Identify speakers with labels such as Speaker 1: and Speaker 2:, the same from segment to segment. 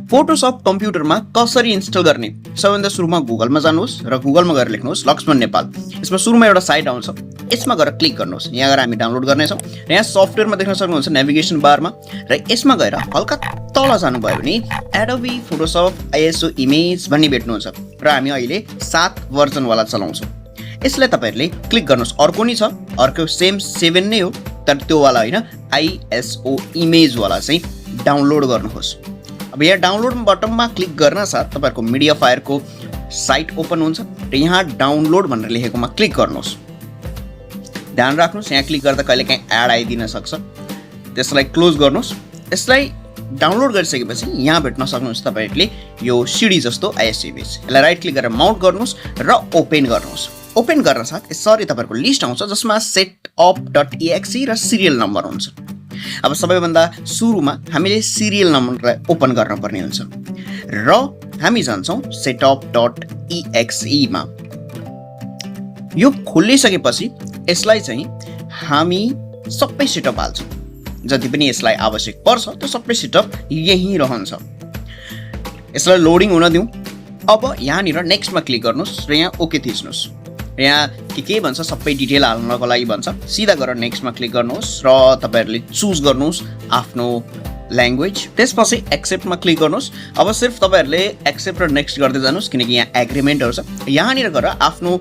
Speaker 1: Photoshop कम्प्युटरमा कसरी install गर्ने सबैभन्दा सुरुमा गुगलमा जानुहोस् र गुगलमा गएर लेख्नुहोस् लक्ष्मण नेपाल। यसमा सुरुमा एउटा साइट आउँछ, यसमा गएर क्लिक गर्नुहोस्। यहाँ गएर हामी डाउनलोड गर्नेछौँ र यहाँ सफ्टवेयरमा देख्न सक्नुहुन्छ नेभिगेसन बारमा र यसमा गएर हल्का तल जानुभयो भने एडोबी फोटोशप आइएसओ इमेज भन्ने भेट्नुहुन्छ र हामी अहिले 7 भर्जनवाला चलाउँछौँ। यसलाई तपाईँहरूले क्लिक गर्नुहोस्। अर्को नि छ, अर्को सेम 7 नै हो तर त्यो वाला होइन, आइएसओ इमेजवाला चाहिँ डाउनलोड गर्नुहोस्। अब यहाँ डाउनलोड बटनमा क्लिक गर्न साथ तपाईँहरूको मिडिया फायरको साइट ओपन हुन्छ र यहाँ डाउनलोड भनेर लेखेकोमा क्लिक गर्नुहोस्। ध्यान राख्नुहोस्, यहाँ क्लिक गर्दा कहिलेकाहीँ एड आइदिन सक्छ, त्यसलाई क्लोज गर्नुहोस्। यसलाई डाउनलोड गरिसकेपछि यहाँ भेट्न सक्नुहुन्छ तपाईँहरूले यो सिडी जस्तो आइएसओ इमेज। यसलाई राइट क्लिक गरेर माउन्ट गर्नुहोस् र ओपन गर्नुहोस्। ओपन गर्न साथ यसरी तपाईँहरूको लिस्ट आउँछ जसमा setup.exe र सिरियल नम्बर हुन्छ। अब सबैभन्दा सुरुमा हामीले सिरियल नम्बरलाई ओपन गर्नुपर्ने हुन्छ र हामी जान्छौँ setup.exe मा। यो खोलिसकेपछि यसलाई चाहिँ हामी सबै सेटअप हाल्छौँ, जति पनि यसलाई आवश्यक पर्छ त्यो सबै सेटअप यहीँ रहन्छ। यसलाई लोडिङ हुन दिउँ। अब यहाँनिर नेक्स्टमा क्लिक गर्नुहोस् र यहाँ ओके थिच्नुहोस्। यहाँ के भन्छ सबै डिटेल हाल्नको लागि भन्छ। सिधा गरेर नेक्स्टमा क्लिक गर्नुहोस् र तपाईँहरूले चुज गर्नुहोस् आफ्नो ल्याङ्ग्वेज। त्यसपछि एक्सेप्टमा क्लिक गर्नुहोस्। अब सिर्फ तपाईँहरूले एक्सेप्ट र नेक्स्ट गर्दै जानुहोस् किनकि यहाँ एग्रिमेन्टहरू छ। यहाँनिर गएर आफ्नो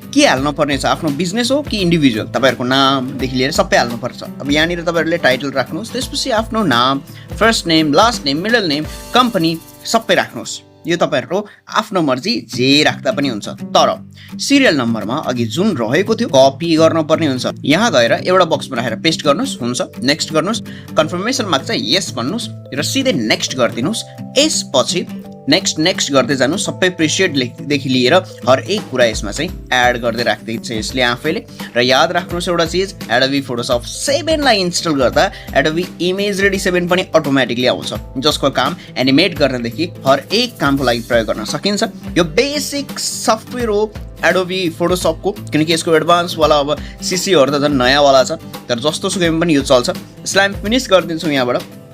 Speaker 1: के हाल्नुपर्ने छ, आफ्नो बिजनेस हो कि इन्डिभिजुअल, तपाईँहरूको नामदेखि लिएर सबै हाल्नुपर्छ। अब यहाँनिर तपाईँहरूले टाइटल राख्नुहोस्, त्यसपछि आफ्नो नाम, first name, last name, middle name, company सबै राख्नुहोस्। यो तपाईँहरूको आफ्नो मर्जी जे राख्दा पनि हुन्छ, तर सिरियल नम्बरमा अघि जुन रहेको थियो कपी गर्नुपर्ने हुन्छ। यहाँ गएर एउटा बक्समा राखेर पेस्ट गर्नुहोस्, हुन्छ। नेक्स्ट गर्नुहोस्, कन्फर्मेसन माग्छ यस भन्नुहोस् र सिधै नेक्स्ट गरिदिनुहोस्। यसपछि नेक्स्ट गर्दै जानु। सबै प्रिसिएटदेखि लिएर हर एक कुरा यसमा चाहिँ एड गर्दै राख्दैछ यसले आफैले। र याद राख्नुहोस् एउटा चिज, एडोबी फोटोशप 7 लाई इन्स्टल गर्दा एडोबी इमेज रेडी 7 पनि अटोमेटिकली आउँछ, जसको काम एनिमेट गर्नदेखि हर एक कामको लागि प्रयोग गर्न सकिन्छ। यो बेसिक सफ्टवेयर हो एडोबी फोटोशपको, किनकि यसको एडभान्सवाला अब सिसीहरू त झन् नयाँवाला छ, तर जस्तो सुकै पनि यो चल्छ। यसलाई हामी फिनिस गरिदिन्छौँ। यहाँबाट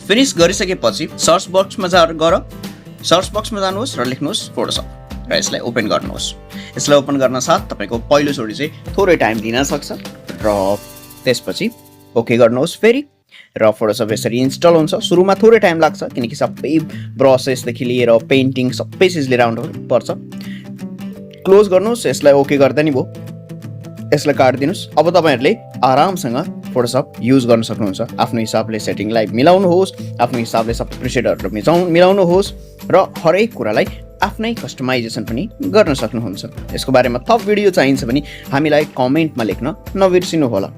Speaker 1: फिनिस गरिसकेपछि सर्च बक्समा जानुहोस् र लेख्नुहोस् फोटोशप र यसलाई ओपन गर्नुहोस्। यसलाई ओपन गर्न साथ तपाईँको पहिलोचोटि चाहिँ थोरै टाइम दिन सक्छ र त्यसपछि ओके गर्नुहोस् फेरि र फोटोशप यसरी इन्स्टल हुन्छ। सुरुमा थोरै टाइम लाग्छ किनकि सबै ब्रसेसदेखि लिएर पेन्टिङ सबै चिज लिएर आउनु पर्छ। क्लोज गर्नुहोस्, यसलाई ओके गर्दा नि भयो। यसलाई काटिदिनुहोस्। अब तपाईँहरूले आरामसँग फोटोशप युज गर्न सक्नुहुन्छ। आफ्नो हिसाबले सेटिङलाई मिलाउनुहोस्, आफ्नो हिसाबले सबै प्रिसेटहरू मिलाउनुहोस् र हरेक कुरालाई आफ्नै कस्टमाइजेसन पनि गर्न सक्नुहुन्छ। यसको बारेमा थप भिडियो चाहिन्छ भने हामीलाई कमेन्टमा लेख्न नबिर्सिनु होला।